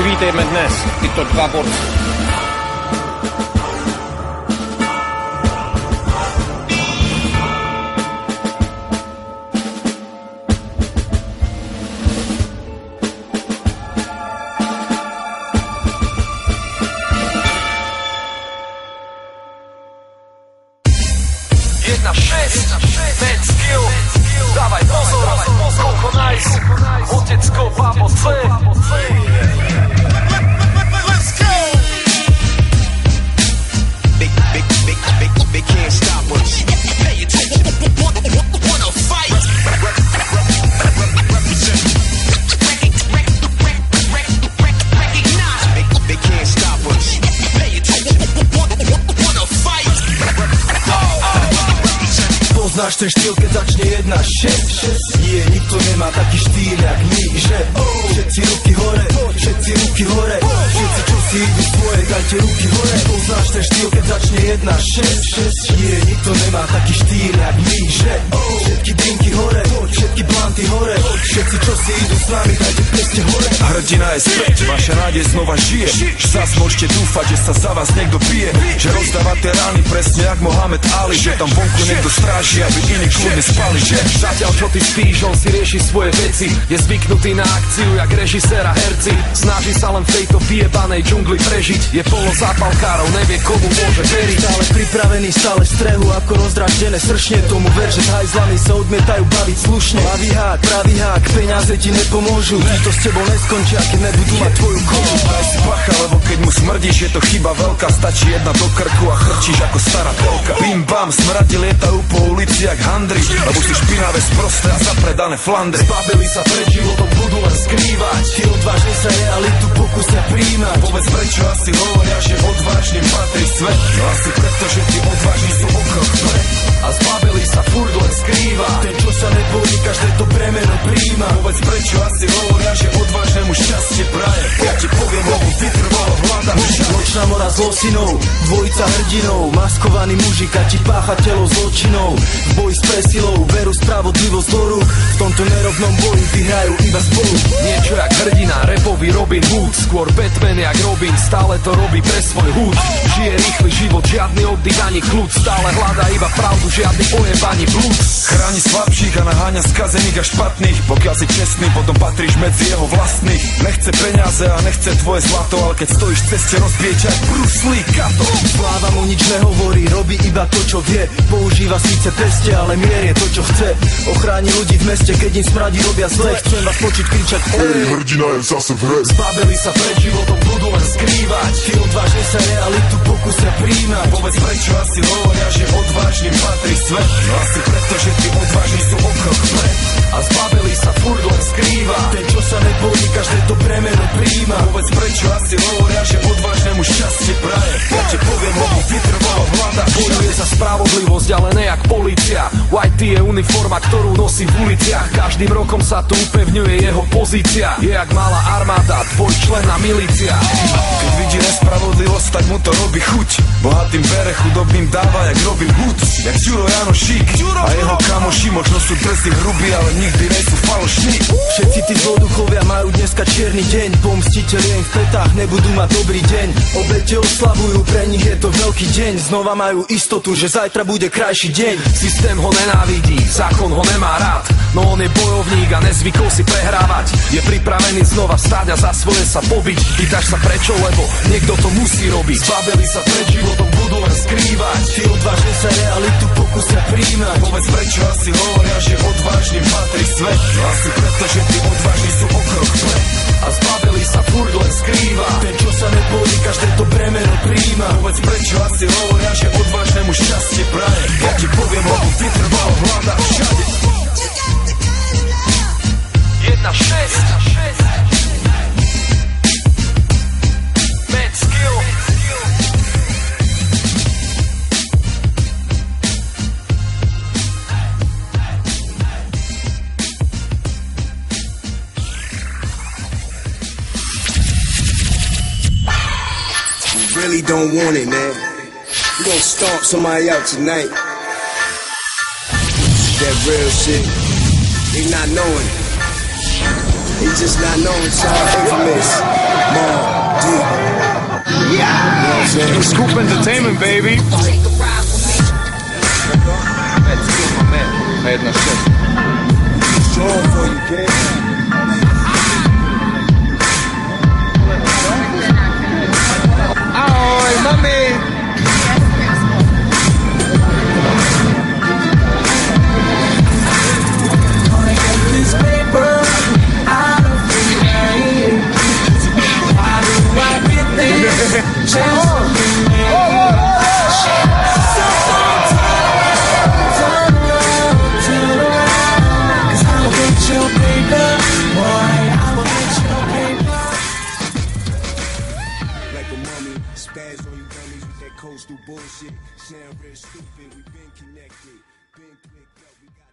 Vítejme dnes tyto dva borce. Jedna šesť, man skill, dávaj pozor, koľko nice, otecko, babo C. Let's go! They can't stop us. Pay attention, wanna fight. They can't stop us. Pay attention, wanna fight. Poznáš ten štýl, keď začne 1-6? Nie, nikto nemá taký štýl jak my, že? Všetci ruky hore, všetci ruky hore, všetci čo si idú svoje, dajte ruky hore. Poznáš ten štýl, keď začne 1-6? Nie, nikto nemá taký štýl jak my, že? Všetky drinky hore, všetky planty hore, všetci čo si idú s nami, dajte preste hore. Hrdina je späť, vaša nádej znova žije. Zas môžete dúfať, že sa za vás niekto bije, že rozdávate rány presne jak Mohamed Ali, že tam vonku niekto stráži, aby iní kľudne spali, že? Zatiaľ čo ty spíš, on si rieši svoje veci, je zvyknutý na akciu jak režisér a herci. Snaží sa len v tejto vyjebanej džungli prežiť, je polozápalkárov, nevie komu môže veriť. Stále pripravený, stále v strehu, ako rozdraždené sršne. Tomu ver, že hajzlami sa odmietajú baviť slušne. Ľavý hák, pravý hák, peniaze ti nepomôžu, to s tebou neskončia, keď nebudú mať tvoju kožu. Daj si bacha, lebo keď mu smrdíš, je to chyba veľká. Stačí jedna do krku a chrčíš ako stará telka. Bim bam, smradi lietajú po ulici jak handry, lebo si špinavé, sprosté a zapredané flandry. Zbabili sa pred životom, budú len skrývať. Ty odvážne sa realitu pokúsia príjmať. Povedz, prečo asi hovoria, že odvážnym patrí svet? No asi preto, že tí odvážni sú okrok vpred. A zbabili sa furt len skrýva. Ten, čo sa nebojí, každé to bremeno príjma. Povedz, prečo asi hovoria, že odvážnemu šťastie praje? Ja ti poviem, lebo vytrvalo hľadám šťastie. Nočná mora s losinou, dvojica hrdinov, maskovaný mužika ti páchateľov zločinov. V boji s presilou, veru spravodlivosť do rúk, v tomto nerovnom boji vyhrajú iba spolu. Niečo jak hrdina, rapový Robin Hood, skôr Batman jak Robin, stále to robí pre svoj hud. Žije rýchly život, žiadny oddych ani kľud, stále hľadá iba pravdu, žiadny ojeb ani blúd. Chráni slabších a naháňa skazených a špatných, pokiaľ si čestný, potom patríš medzi jeho vlastných. Nechce peniaze a nechce tvoje zlato, ale keď stojíš v ceste, rozbieť jak Bruce Lee, kato. Sláva mu nič nehovorí, robí iba to, čo vie. Používa síce peste, ale mier je to, čo chce. Ochráni ľudí v meste, keď im smradí, robia zle. Chcem vás počuť kričať, ej, hrdina je zase v hre. Zbabili sa pred životom, budú len skrývať. Ty odvážne sa realitu pokúsia príjmať. Povedz, prečo asi hovoria, že odvážnym patrí svet? No asi preto, že tí odvážni sú okrok vpred. A zbabili sa furt len skrýva. Ten, čo sa nebojí, každé to bremeno príjma. Povedz, prečo asi hovoria, že odvážnemu šťastie praje? Ja ti poviem, lebo vytrvalo hľada. Bojuje za spravodlivosť, ale ne jak polícia. White je uniforma, ktorú nosí v uliciach. Každým rokom sa tu upevňuje jeho pozícia. Je jak malá armáda, dvojčlenná milícia. Keď vidí nespravodlivosť, tak mu to robí chuť. Bohatým bere, chudobným dáva jak Robin Hood. Jak Ďuro Janošík a jeho kamoši, možno sú drsní hrubí, ale nikdy nejsú falošní. Všetci tí zloduchovia majú dneska čierny deň. Pomstiteľi im v petách nebudú mať dobrý deň. Obete oslavujú, pre nich je to veľký deň. Znova majú istotu, že zajtra bude krajší deň. Systém ho nenávidí, zákon ho nemá rád, no on je bojovník a nezvykol si prehrávať. Je pripravený znova vstať a za svoje sa pobiť. Pýtaš sa prečo, lebo niekto to musí robiť. Zbabili sa pred životom, budú len skrývať. Ty odvážne sa realitu pokúsia príjmať. Povedz, prečo asi hovoria, že odvážnym patrí svet? No asi preto, že tí odvážni sú okrok vpred. A zbabili sa furt len skrýva. Ten, čo sa nebojí, každé to bremeno príjma. Povedz, prečo asi hovoria, že odvážnemu šťastie praje? Ja ti poviem, lebo vytrvalo hľada všade. 1-6 Man skill. Really don't want it, man. We gon' stomp somebody out tonight. That real shit. They not knowing it. They just not knowing, so infamous. Mom. Scoop Entertainment, baby. Na 1.6. Strong for you, kid. Ahoy, mami! This paper out of the rain. How do I get this chance to be made? Turn around, 'cause I'll get your paper, boy, I'll get your paper. Like a mummy, spaz on you dummies with that coastal bullshit. Sound real stupid, we been connected, been clicked up, we got